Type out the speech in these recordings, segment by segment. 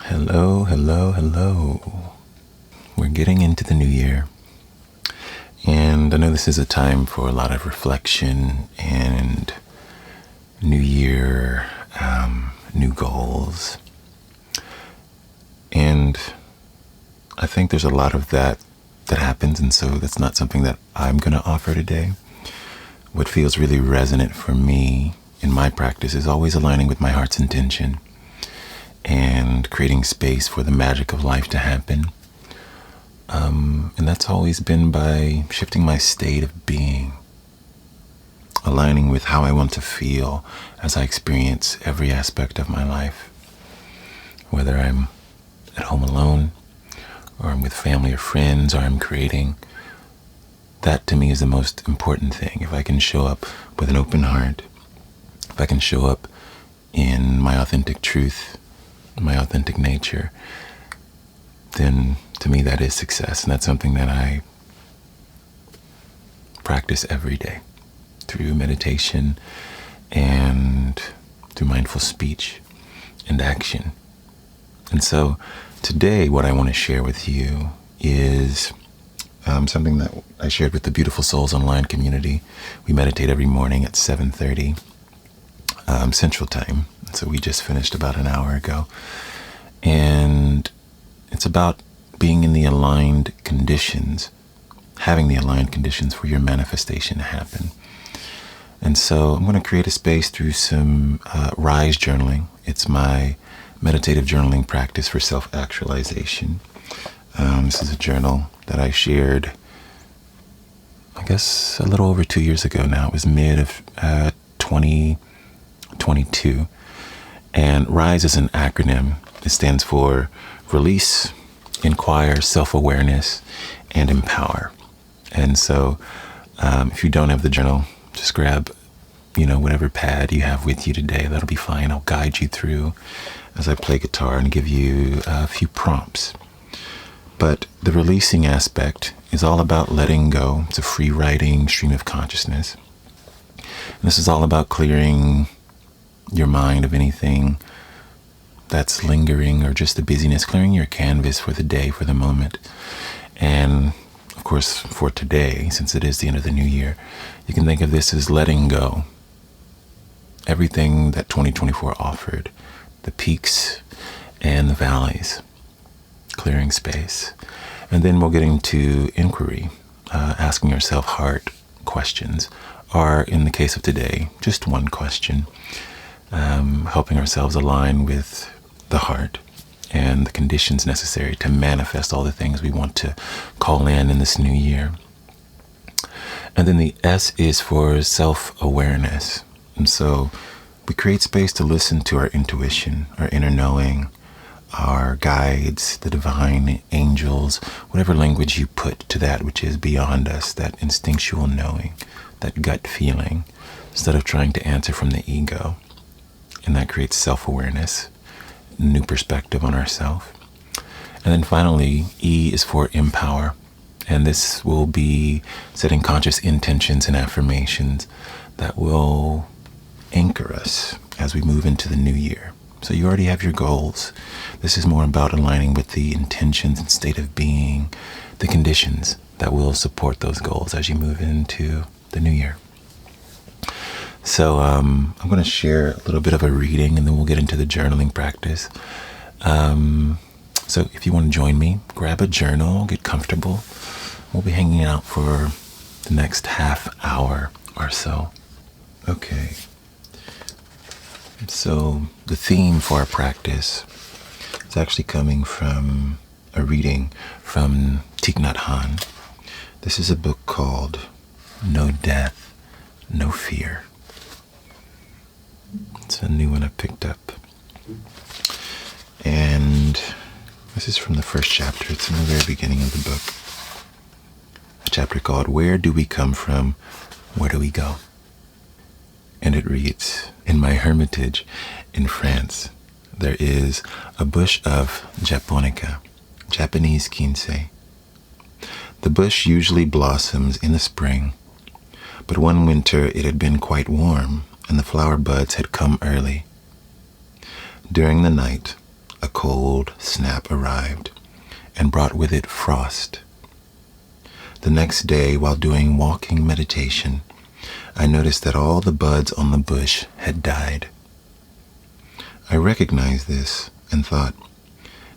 Hello, hello, hello. We're getting into the new year, and I know this is a time for a lot of reflection and new year, new goals. And I think there's a lot of that happens, and so that's not something that I'm going to offer today. What feels really resonant for me in my practice is always aligning with my heart's intention and creating space for the magic of life to happen. And that's always been by shifting my state of being, aligning with how I want to feel as I experience every aspect of my life. Whether I'm at home alone, or I'm with family or friends, or I'm creating, that to me is the most important thing. If I can show up with an open heart, if I can show up in my authentic truth, my authentic nature, then to me that is success. And that's something that I practice every day through meditation and through mindful speech and action. And so today what I want to share with you is something that I shared with the Beautiful Souls online community. We meditate every morning at 7:30 Central Time. So we just finished about an hour ago. And it's about being in the aligned conditions, having the aligned conditions for your manifestation to happen. And so I'm going to create a space through some Rise journaling. It's my meditative journaling practice for self-actualization. This is a journal that I shared, I guess, a little over 2 years ago now. It was mid of 2022. And RISE is an acronym. It stands for Release, Inquire, Self-Awareness, and Empower. And so if you don't have the journal, just grab, whatever pad you have with you today. That'll be fine. I'll guide you through as I play guitar and give you a few prompts. But the releasing aspect is all about letting go. It's a free writing stream of consciousness. And this is all about clearing your mind of anything that's lingering or just the busyness, clearing your canvas for the day, for the moment. And of course, for today, since it is the end of the new year, you can think of this as letting go. Everything that 2024 offered, the peaks and the valleys, clearing space. And then we'll get into inquiry, asking yourself heart questions, or in the case of today, just one question, helping ourselves align with the heart and the conditions necessary to manifest all the things we want to call in this new year. And then the S is for self-awareness. And so we create space to listen to our intuition, our inner knowing, our guides, the divine angels, whatever language you put to that which is beyond us, that instinctual knowing, that gut feeling, instead of trying to answer from the ego. And that creates self-awareness, new perspective on ourselves. And then finally, E is for empower. And this will be setting conscious intentions and affirmations that will anchor us as we move into the new year. So you already have your goals. This is more about aligning with the intentions and state of being, the conditions that will support those goals as you move into the new year. So I'm going to share a little bit of a reading, and then we'll get into the journaling practice. So if you want to join me, grab a journal, get comfortable. We'll be hanging out for the next half hour or so. Okay. So the theme for our practice is actually coming from a reading from Thich Nhat Hanh. This is a book called No Death, No Fear. It's a new one I picked up. And this is from the first chapter. It's in the very beginning of the book. A chapter called Where Do We Come From? Where Do We Go? And it reads, in my hermitage in France, there is a bush of japonica, Japanese kinsei. The bush usually blossoms in the spring, but one winter it had been quite warm and the flower buds had come early. During the night, a cold snap arrived and brought with it frost. The next day, while doing walking meditation, I noticed that all the buds on the bush had died. I recognized this and thought,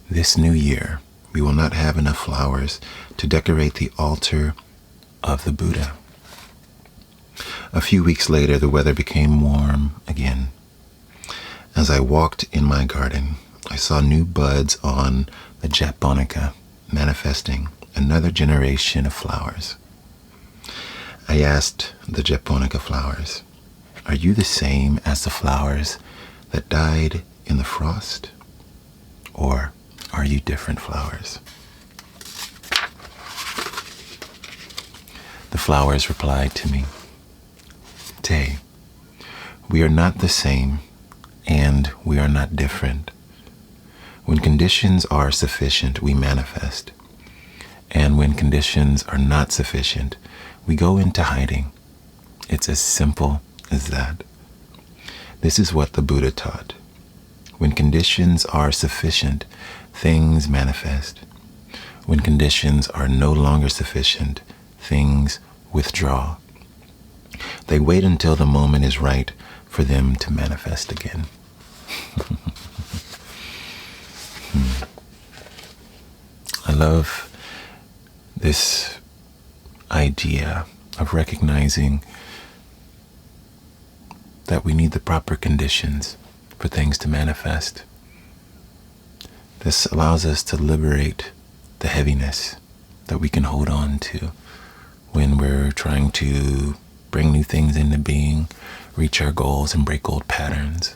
this new year, we will not have enough flowers to decorate the altar of the Buddha. A few weeks later, the weather became warm again. As I walked in my garden, I saw new buds on the japonica, manifesting another generation of flowers. I asked the japonica flowers, are you the same as the flowers that died in the frost? Or are you different flowers? The flowers replied to me, Tay, we are not the same and we are not different. When conditions are sufficient, we manifest. And when conditions are not sufficient, we go into hiding. It's as simple as that. This is what the Buddha taught. When conditions are sufficient, things manifest. When conditions are no longer sufficient, things withdraw. They wait until the moment is right for them to manifest again. I love this idea of recognizing that we need the proper conditions for things to manifest. This allows us to liberate the heaviness that we can hold on to when we're trying to bring new things into being, reach our goals, and break old patterns.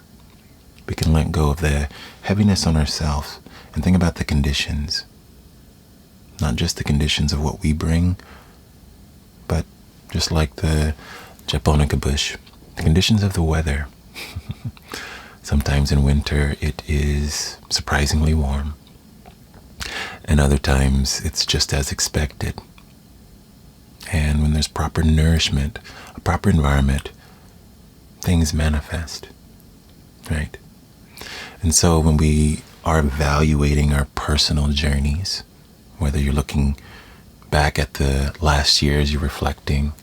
We can let go of the heaviness on ourselves and think about the conditions. Not just the conditions of what we bring, but just like the japonica bush, the conditions of the weather. Sometimes in winter it is surprisingly warm, and other times it's just as expected. And when there's proper nourishment, a proper environment, things manifest, right? And so when we are evaluating our personal journeys, whether you're looking back at the last year as you're reflecting,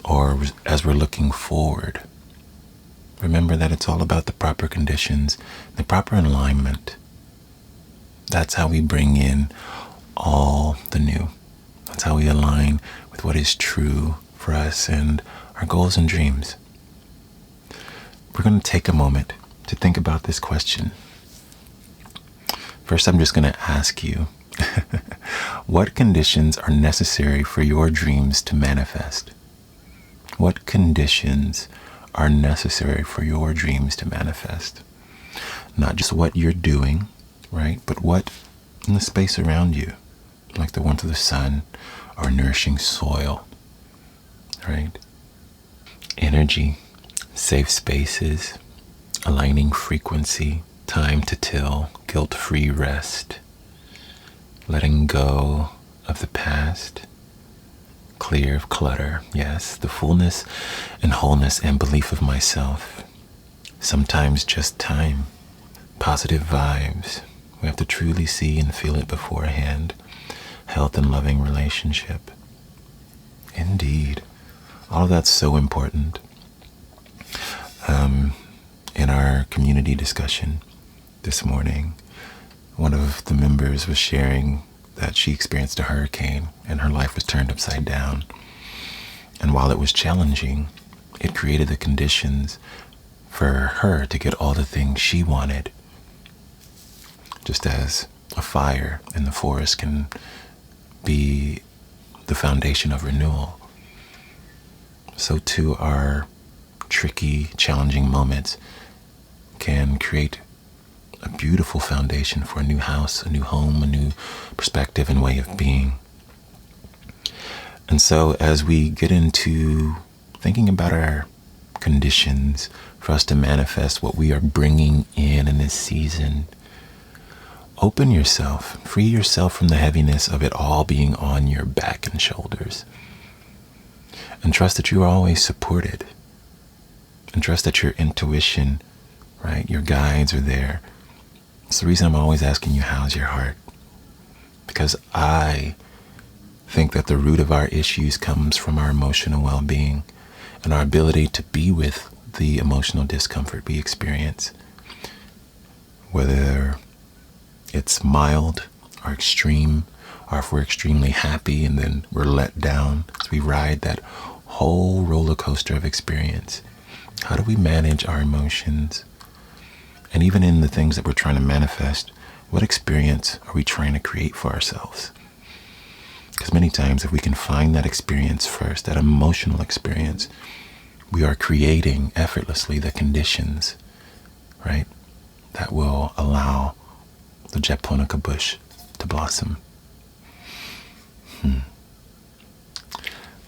or as we're looking forward, remember that it's all about the proper conditions, the proper alignment. That's how we bring in all the new. That's how we align with what is true for us and our goals and dreams. We're going to take a moment to think about this question. First, I'm just going to ask you, what conditions are necessary for your dreams to manifest? What conditions are necessary for your dreams to manifest? Not just what you're doing, right? But what in the space around you, like the warmth of the sun or nourishing soil, right? Energy, safe spaces, aligning frequency, time to till, guilt-free rest, letting go of the past, clear of clutter, yes, the fullness and wholeness and belief of myself. Sometimes just time, positive vibes. We have to truly see and feel it beforehand. Health and loving relationship. Indeed. All of that's so important. In our community discussion this morning, one of the members was sharing that she experienced a hurricane and her life was turned upside down. And while it was challenging, it created the conditions for her to get all the things she wanted. Just as a fire in the forest can be the foundation of renewal, so too our tricky, challenging moments can create a beautiful foundation for a new house, a new home, a new perspective and way of being. And so as we get into thinking about our conditions for us to manifest what we are bringing in this season, open yourself, free yourself from the heaviness of it all being on your back and shoulders. And trust that you are always supported. And trust that your intuition, right, your guides are there It's the reason I'm always asking you, how's your heart? Because I think that the root of our issues comes from our emotional well-being and our ability to be with the emotional discomfort we experience, whether it's mild or extreme, or if we're extremely happy and then we're let down as we ride that whole roller coaster of experience. How do we manage our emotions? And even in the things that we're trying to manifest, what experience are we trying to create for ourselves? Because many times if we can find that experience first, that emotional experience, we are creating effortlessly the conditions, right, that will allow the japonica bush to blossom.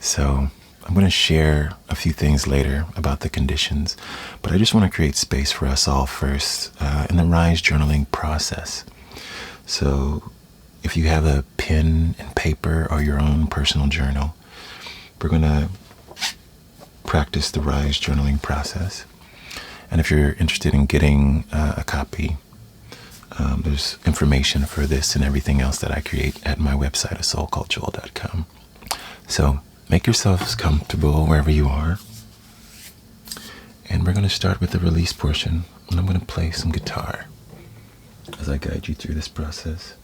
So I'm going to share a few things later about the conditions, but I just want to create space for us all first in the Rise journaling process. So if you have a pen and paper or your own personal journal, we're going to practice the Rise journaling process. And if you're interested in getting a copy, there's information for this and everything else that I create at my website, asoulcalledjoel.com. So make yourselves comfortable wherever you are. And we're going to start with the release portion. And I'm going to play some guitar as I guide you through this process.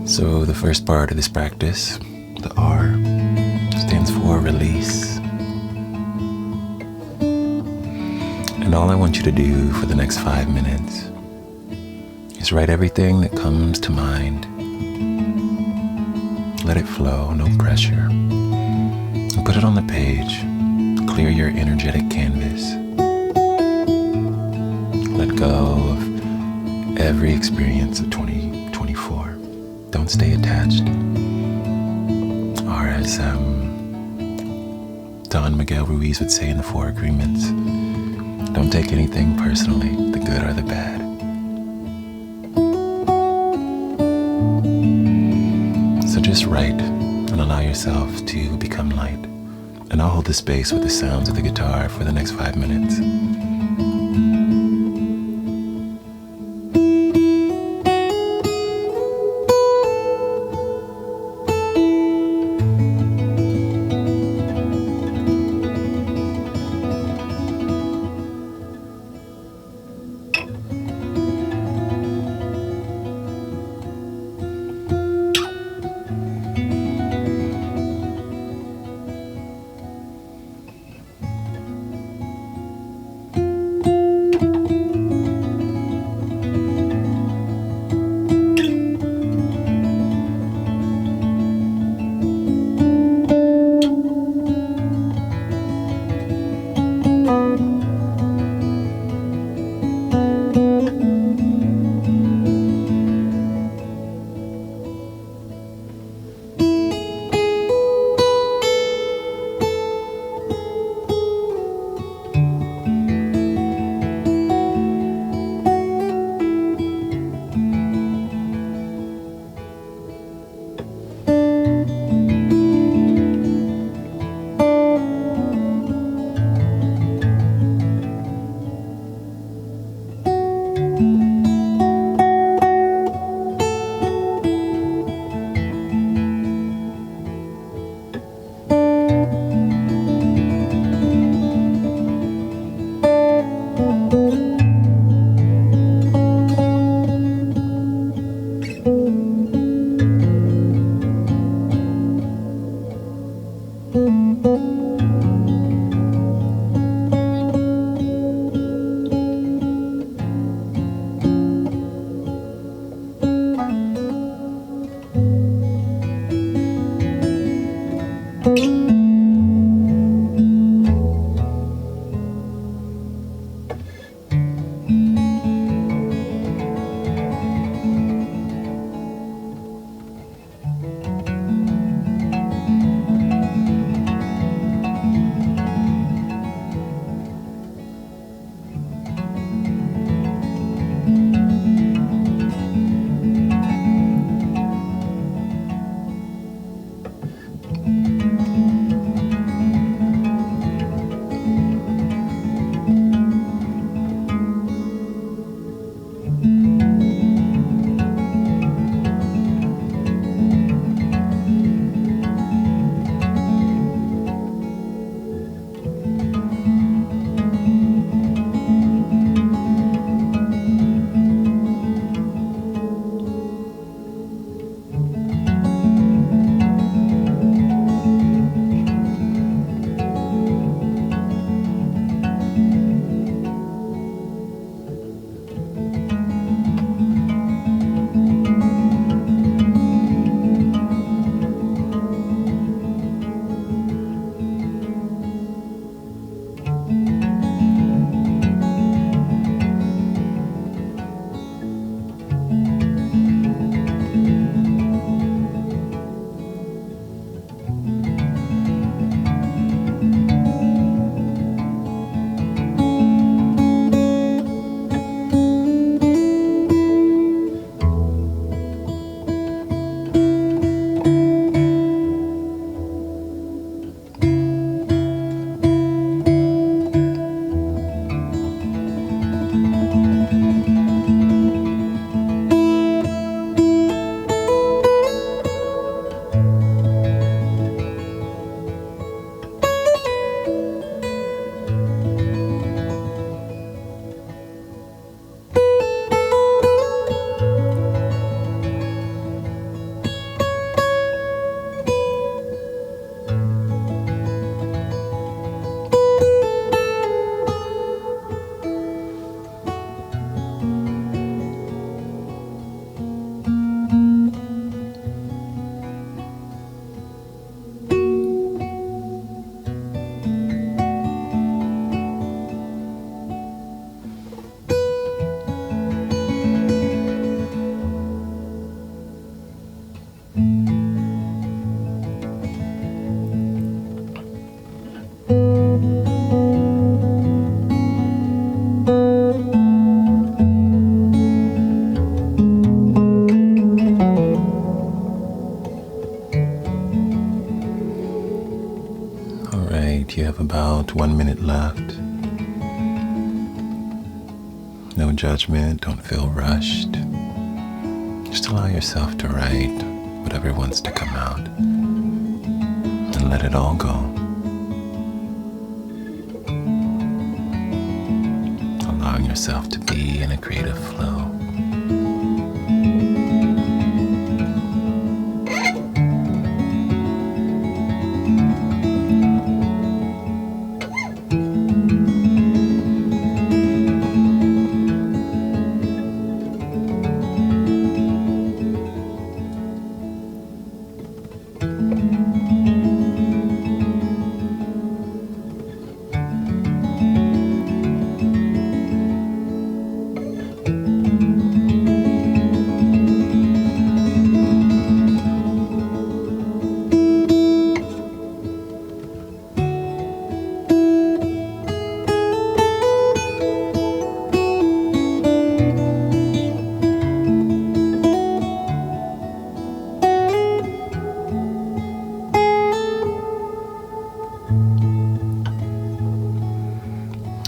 So the first part of this practice, the R, stands for release. And all I want you to do for the next 5 minutes is write everything that comes to mind. Let it flow, no pressure. And put it on the page. Clear your energetic canvas. Let go of every experience of 2024. Don't stay attached. Or as Don Miguel Ruiz would say in the Four Agreements, don't take anything personally, the good or the bad. So just write and allow yourself to become light. And I'll hold the space with the sounds of the guitar for the next 5 minutes. You have about 1 minute left. No judgment, don't feel rushed. Just allow yourself to write whatever wants to come out and let it all go. Allowing yourself to be in a creative flow.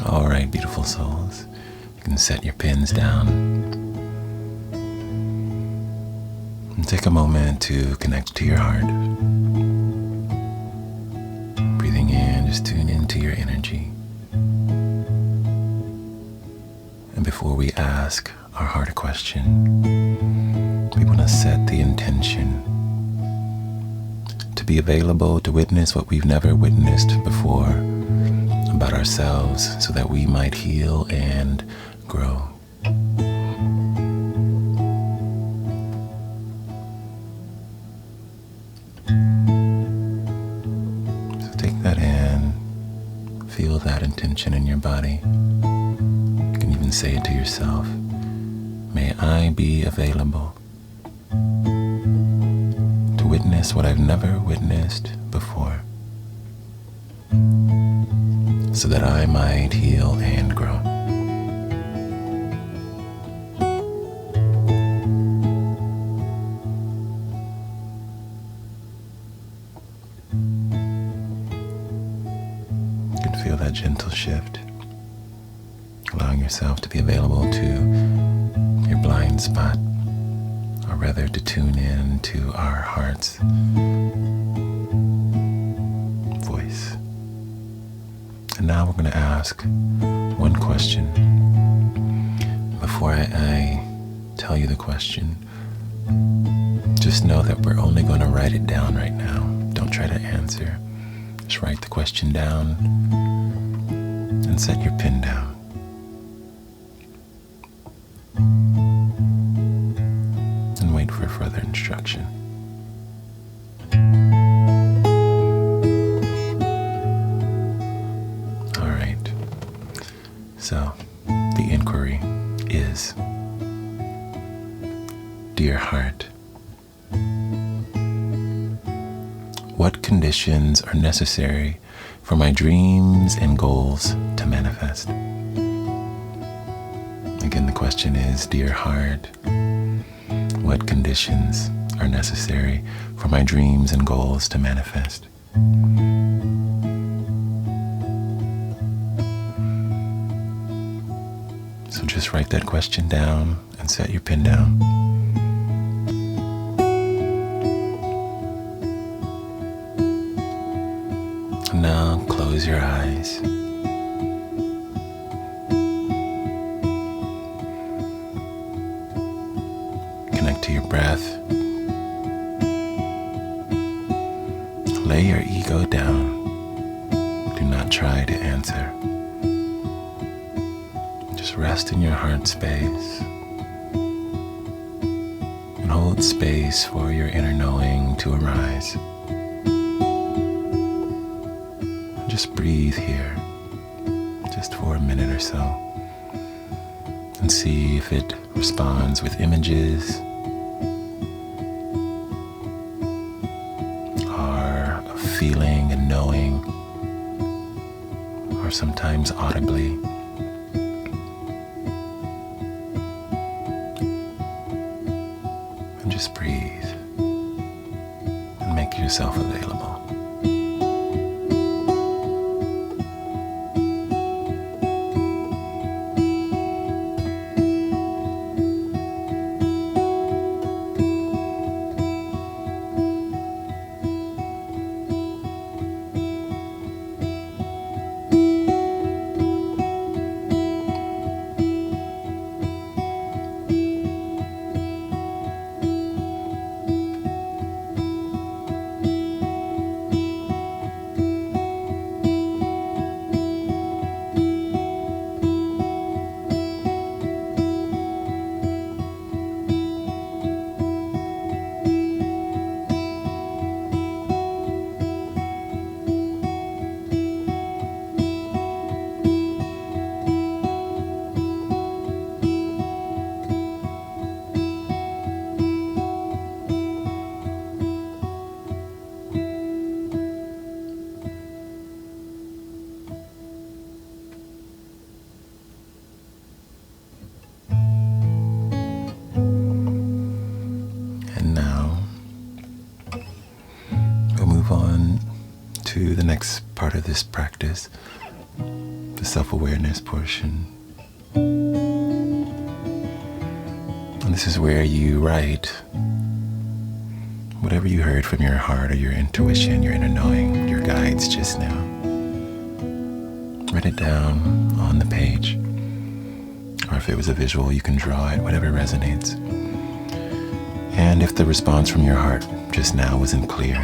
All right, beautiful souls. You can set your pins down and take a moment to connect to your heart. Breathing in, just tune into your energy. And before we ask our heart a question, we want to set the intention to be available to witness what we've never witnessed before about ourselves, so that we might heal and grow. So take that in, feel that intention in your body. You can even say it to yourself. May I be available to witness what I've never witnessed before, so that I might heal and grow. You can feel that gentle shift, allowing yourself to be available to your blind spot, or rather to tune in to our heart's voice. And now we're going to ask one question. Before I tell you the question, just know that we're only going to write it down right now. Don't try to answer. Just write the question down and set your pin down. And wait for further instruction. So, the inquiry is, dear heart, what conditions are necessary for my dreams and goals to manifest? Again, the question is, dear heart, what conditions are necessary for my dreams and goals to manifest? So just write that question down and set your pin down. And now close your eyes. Connect to your breath. Lay your ego down. Do not try to answer. Just rest in your heart space and hold space for your inner knowing to arise. Just breathe here, just for a minute or so, and see if it responds with images or a feeling and knowing, or sometimes audibly. Just breathe and make yourself available. to the next part of this practice, the self-awareness portion. And this is where you write whatever you heard from your heart or your intuition, your inner knowing, your guides just now. Write it down on the page. Or if it was a visual, you can draw it, whatever resonates. And if the response from your heart just now wasn't clear,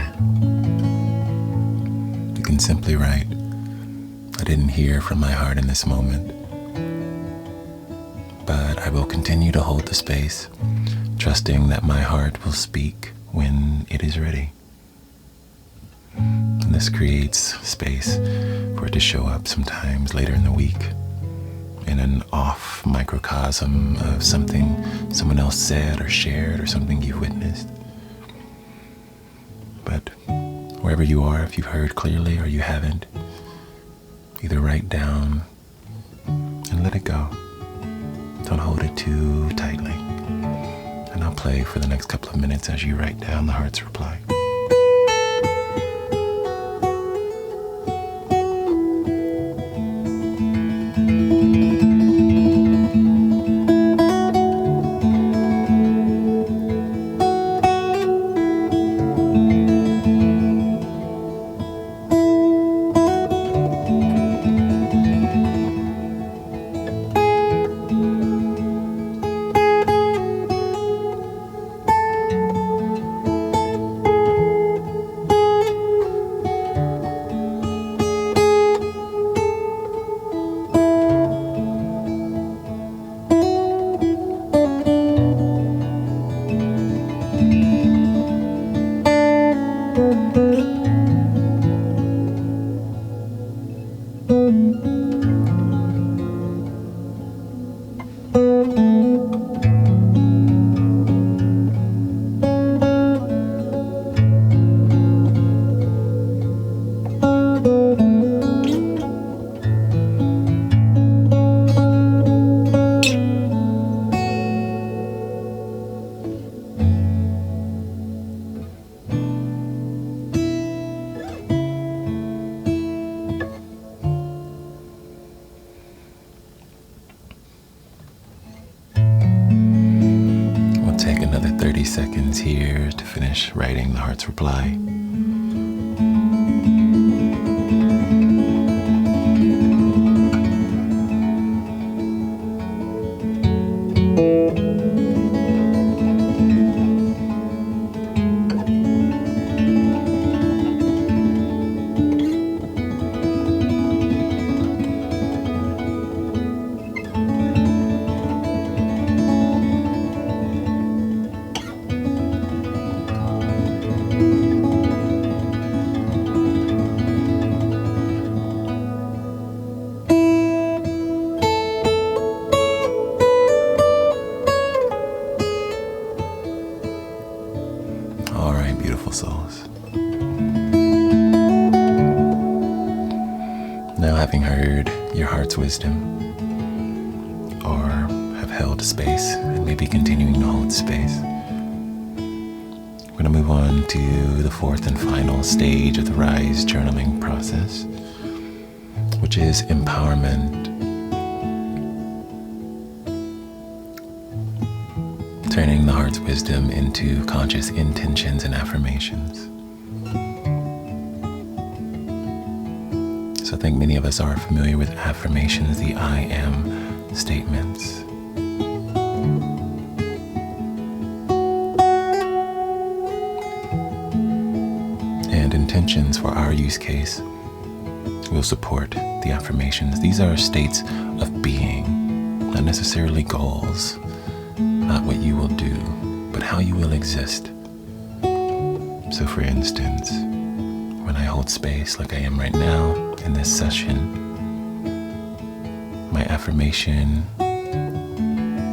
you can simply write, I didn't hear from my heart in this moment, but I will continue to hold the space, trusting that my heart will speak when it is ready. And this creates space for it to show up sometimes later in the week in an off microcosm of something someone else said or shared or something you've witnessed. But wherever you are, if you've heard clearly or you haven't, either write down and let it go. Don't hold it too tightly. And I'll play for the next couple of minutes as you write down the heart's reply. Take another 30 seconds here to finish writing the heart's reply. Souls. Now, having heard your heart's wisdom, or have held space and maybe continuing to hold space, we're going to move on to the fourth and final stage of the Rise journaling process, which is empowerment. Turning the heart's wisdom into conscious intentions and affirmations. So I think many of us are familiar with affirmations, the I am statements. And intentions, for our use case, will support the affirmations. These are states of being, not necessarily goals. Not what you will do, but how you will exist. So for instance, when I hold space like I am right now in this session, my affirmation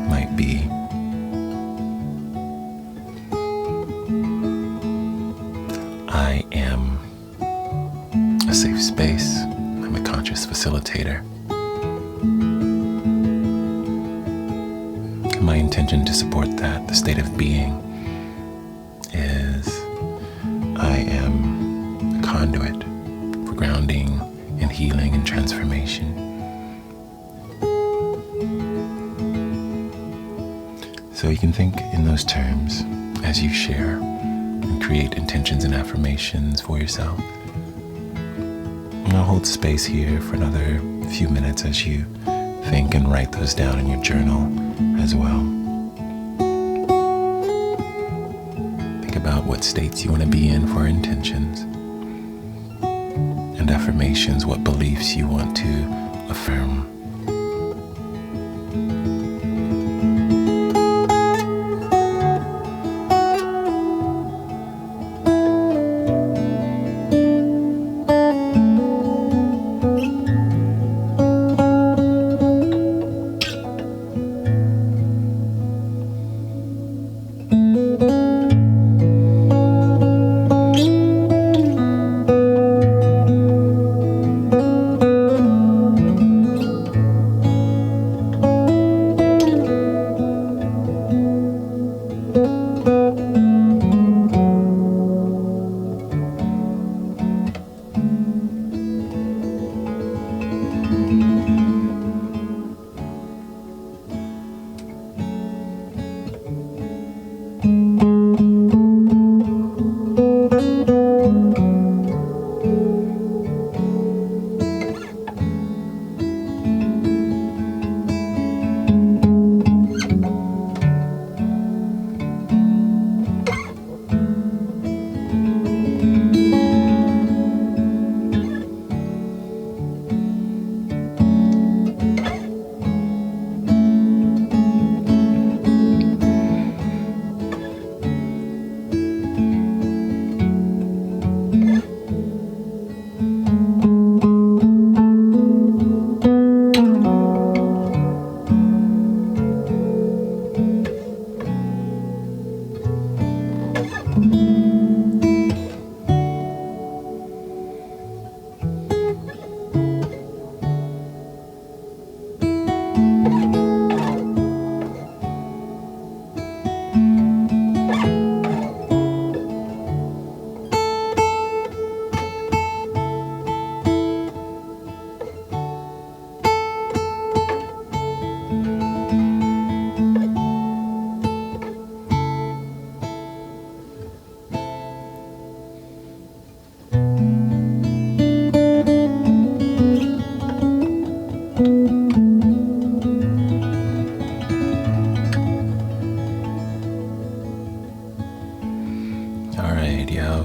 might be, I am a safe space. I'm a conscious facilitator. My intention to support that, the state of being, is I am a conduit transformation. So you can think in those terms as you share and create intentions and affirmations for yourself. And I'll hold space here for another few minutes as you think and write those down in your journal as well. Think about what states you want to be in for intentions, and affirmations, what beliefs you want to affirm.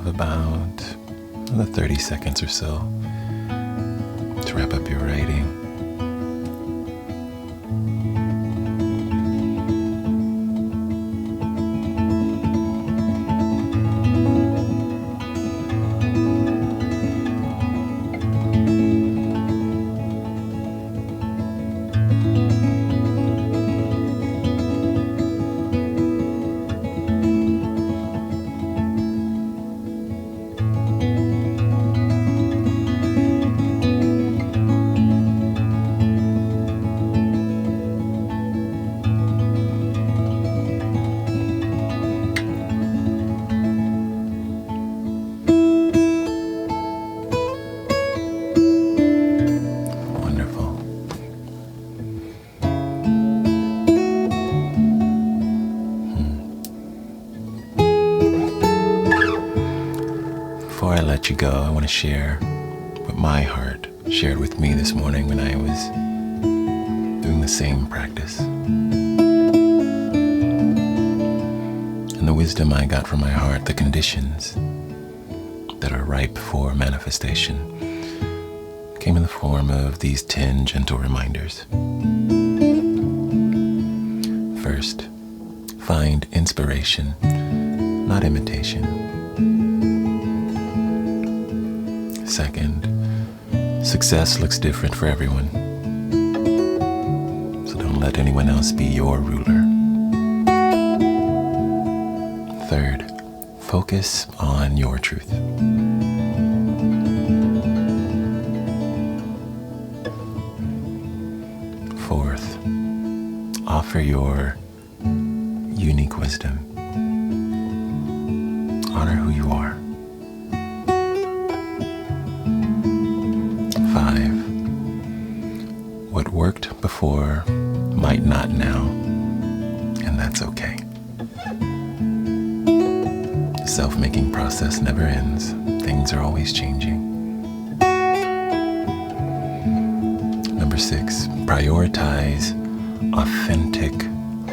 About another 30 seconds or so to wrap up your writing. Before I let you go, I want to share what my heart shared with me this morning when I was doing the same practice. And the wisdom I got from my heart, the conditions that are ripe for manifestation, came in the form of these 10 gentle reminders. First, find inspiration, not imitation. Second, success looks different for everyone, so don't let anyone else be your ruler. Third, focus on your truth. Fourth, offer your unique wisdom. Honor who you are. 5, before, might not now, and that's okay. The self-making process never ends. Things are always changing. Number 6, prioritize authentic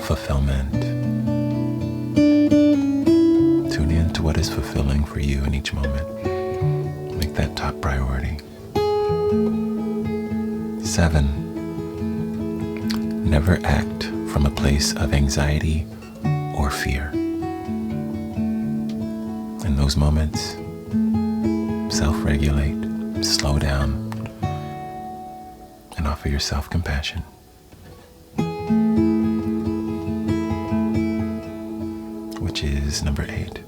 fulfillment. Tune in to what is fulfilling for you in each moment. Make that top priority. 7, never act from a place of anxiety or fear. In those moments, self-regulate, slow down, and offer yourself compassion. Which is number 8.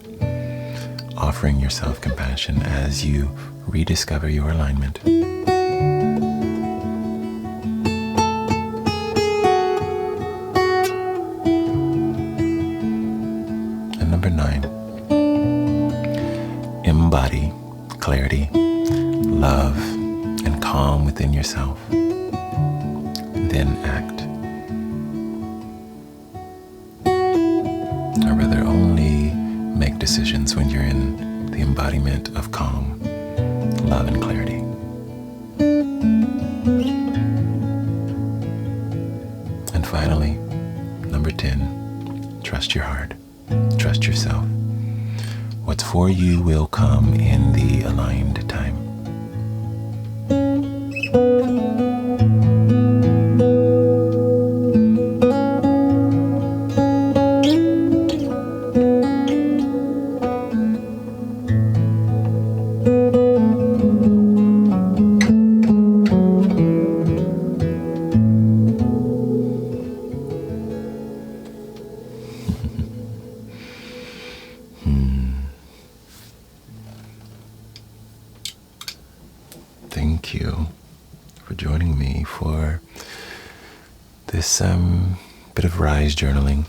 Offering yourself compassion as you rediscover your alignment. And number 9. Embody clarity, love, and calm within yourself. Then act. Or rather, only make decisions when you're in the embodiment of calm, love, and clarity. And finally, number 10, trust your heart, trust yourself. What's for you will come in the aligned time. Thank you for joining me for this bit of rise journaling.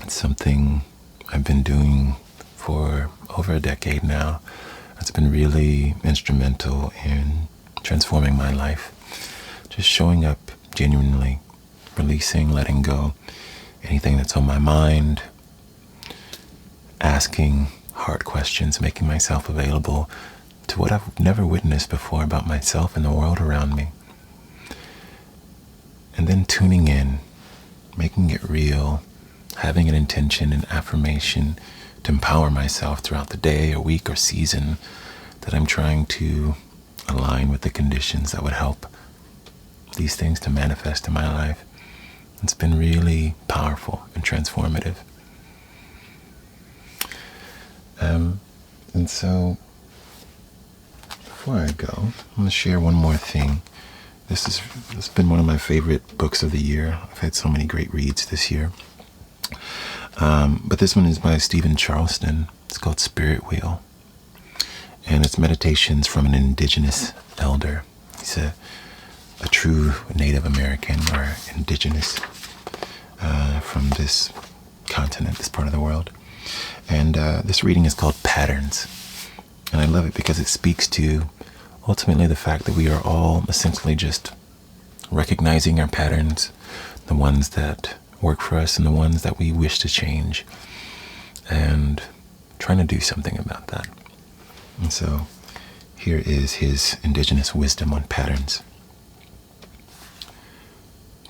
It's something I've been doing for over a decade now. It's been really instrumental in transforming my life. Just showing up genuinely, releasing, letting go, anything that's on my mind, asking hard questions, making myself available to what I've never witnessed before about myself and the world around me. And then tuning in, making it real, having an intention and affirmation to empower myself throughout the day or week or season that I'm trying to align with the conditions that would help these things to manifest in my life. It's been really powerful and transformative. And so, before I go, I'm going to share one more thing. This has been one of my favorite books of the year. I've had so many great reads this year. But this one is by Stephen Charleston. It's called Spirit Wheel. And it's meditations from an indigenous elder. He's a true Native American or indigenous from this continent, this part of the world. And this reading is called Patterns. And I love it because it speaks to ultimately the fact that we are all essentially just recognizing our patterns, the ones that work for us and the ones that we wish to change, and trying to do something about that. And so here is his indigenous wisdom on patterns.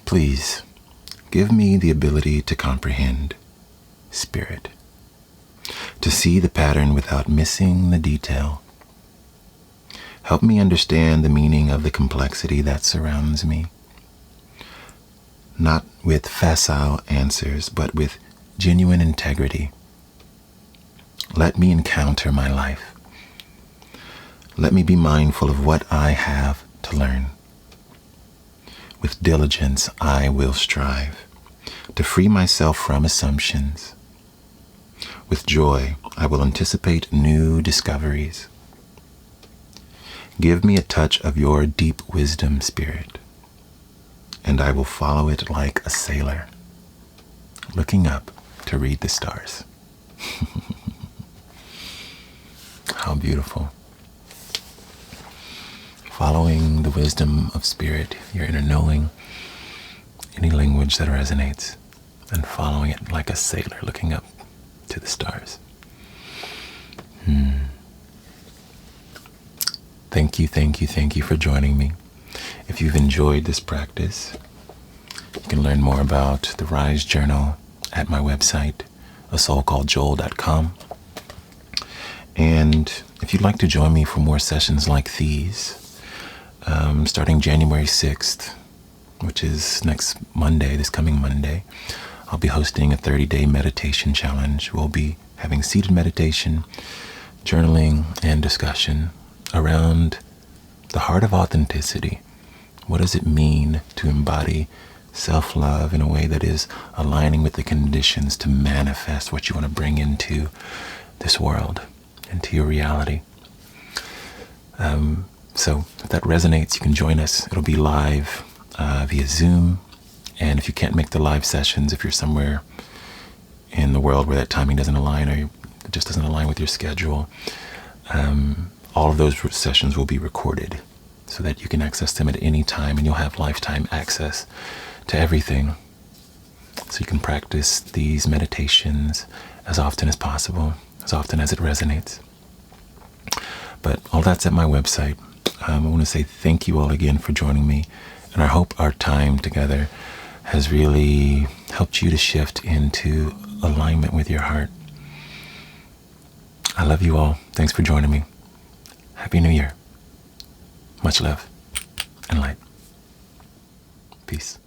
Please give me the ability to comprehend, Spirit, to see the pattern without missing the detail. Help me understand the meaning of the complexity that surrounds me, not with facile answers, but with genuine integrity. Let me encounter my life. Let me be mindful of what I have to learn. With diligence, I will strive to free myself from assumptions. With joy, I will anticipate new discoveries. Give me a touch of your deep wisdom, Spirit, and I will follow it like a sailor, looking up to read the stars. How beautiful. Following the wisdom of Spirit, your inner knowing, any language that resonates, and following it like a sailor looking up to the stars. Thank you for joining me. If you've enjoyed this practice, you can learn more about the Rise Journal at my website, asoulcalledjoel.com. And if you'd like to join me for more sessions like these, starting January 6th, which is next Monday, this coming Monday, I'll be hosting a 30-day meditation challenge. We'll be having seated meditation, journaling, and discussion around the heart of authenticity. What does it mean to embody self-love in a way that is aligning with the conditions to manifest what you want to bring into this world, into your reality? So if that resonates, you can join us. It'll be live via Zoom. And if you can't make the live sessions, if you're somewhere in the world where that timing doesn't align, or it just doesn't align with your schedule, all of those sessions will be recorded so that you can access them at any time, and you'll have lifetime access to everything. So you can practice these meditations as often as possible, as often as it resonates. But all that's at my website. I want to say thank you all again for joining me, and I hope our time together has really helped you to shift into alignment with your heart. I love you all. Thanks for joining me. Happy New Year. Much love and light. Peace.